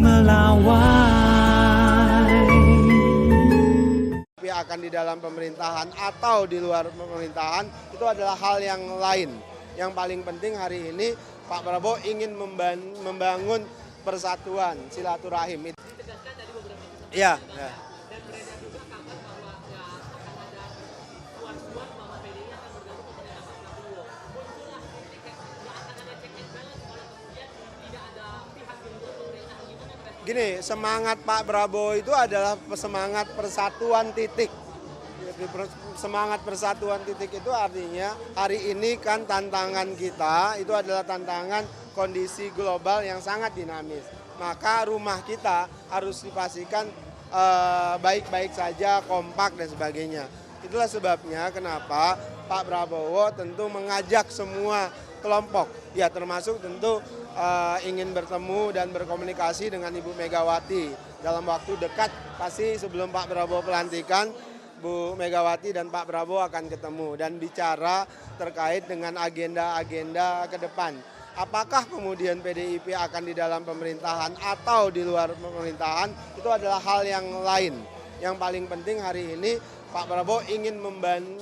melawai. Akan di dalam pemerintahan atau di luar pemerintahan itu adalah hal yang lain. Yang paling penting hari ini Pak Prabowo ingin membangun persatuan, silaturahim. Iya. Ya. Gini, semangat Pak Prabowo itu adalah semangat persatuan titik. Semangat persatuan titik itu artinya hari ini kan tantangan kita itu adalah tantangan kondisi global yang sangat dinamis. Maka rumah kita harus dipastikan baik-baik saja, kompak dan sebagainya. Itulah sebabnya kenapa Pak Prabowo tentu mengajak semua kelompok, ya termasuk tentu ingin bertemu dan berkomunikasi dengan Ibu Megawati dalam waktu dekat. Pasti sebelum Pak Prabowo pelantikan, Bu Megawati dan Pak Prabowo akan ketemu dan bicara terkait dengan agenda-agenda ke depan. Apakah kemudian PDIP akan di dalam pemerintahan atau di luar pemerintahan, itu adalah hal yang lain. Yang paling penting hari ini Pak Prabowo ingin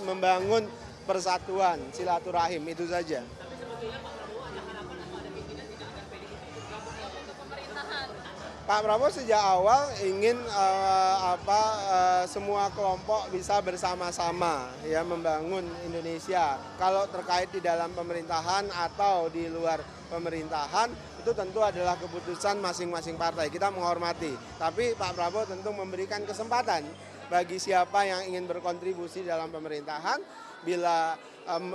membangun persatuan, silaturahim, itu saja. Tapi sebetulnya Pak Prabowo ada harapan atau ada keinginan tidak agar PDIP ikut gabung ke pemerintahan? Pak Prabowo sejak awal ingin semua kelompok bisa bersama-sama ya membangun Indonesia. Kalau terkait di dalam pemerintahan atau di luar pemerintahan itu tentu adalah keputusan masing-masing partai. Kita menghormati. Tapi Pak Prabowo tentu memberikan kesempatan bagi siapa yang ingin berkontribusi dalam pemerintahan bila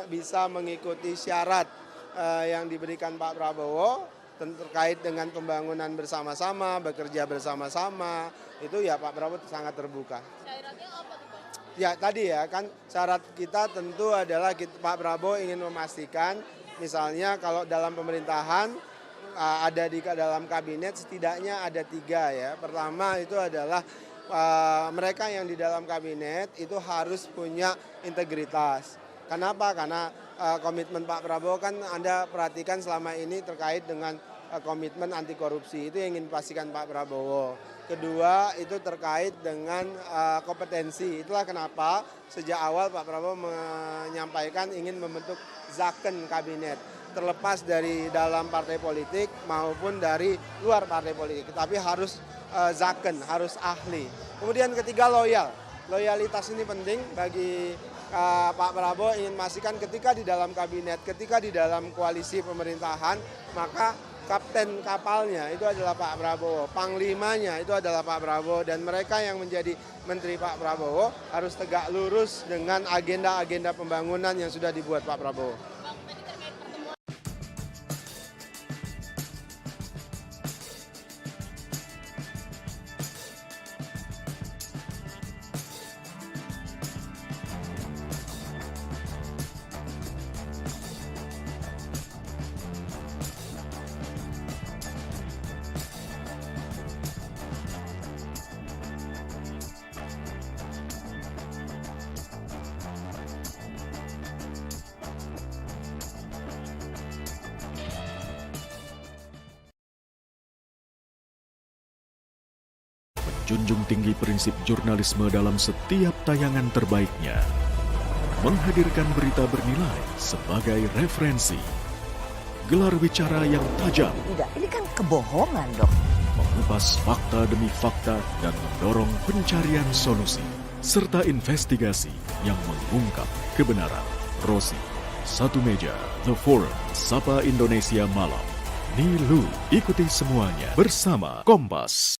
bisa mengikuti syarat yang diberikan Pak Prabowo terkait dengan pembangunan bersama-sama, bekerja bersama-sama, itu ya Pak Prabowo sangat terbuka. Syaratnya apa tuh Bang? Ya tadi ya kan syarat kita tentu adalah Pak Prabowo ingin memastikan misalnya kalau dalam pemerintahan ada di dalam kabinet setidaknya ada 3 ya. Pertama itu adalah mereka yang di dalam kabinet itu harus punya integritas. Kenapa? Karena komitmen Pak Prabowo kan Anda perhatikan selama ini terkait dengan komitmen anti korupsi. Itu yang ingin dipastikan Pak Prabowo. Kedua itu terkait dengan kompetensi. Itulah kenapa sejak awal Pak Prabowo menyampaikan ingin membentuk Zaken kabinet. Terlepas dari dalam partai politik maupun dari luar partai politik. Tapi harus Zaken, harus ahli. Kemudian ketiga loyal. Loyalitas ini penting bagi Pak Prabowo ingin memastikan ketika di dalam kabinet, ketika di dalam koalisi pemerintahan, maka kapten kapalnya itu adalah Pak Prabowo, panglimanya itu adalah Pak Prabowo, dan mereka yang menjadi menteri Pak Prabowo harus tegak lurus dengan agenda-agenda pembangunan yang sudah dibuat Pak Prabowo. Junjung tinggi prinsip jurnalisme dalam setiap tayangan terbaiknya. Menghadirkan berita bernilai sebagai referensi. Gelar bicara yang tajam. Tidak, ini kan kebohongan dong. Mengupas fakta demi fakta dan mendorong pencarian solusi. Serta investigasi yang mengungkap kebenaran. Rosi, Satu Meja, The Forum, Sapa Indonesia Malam. Nilu, ikuti semuanya bersama Kompas.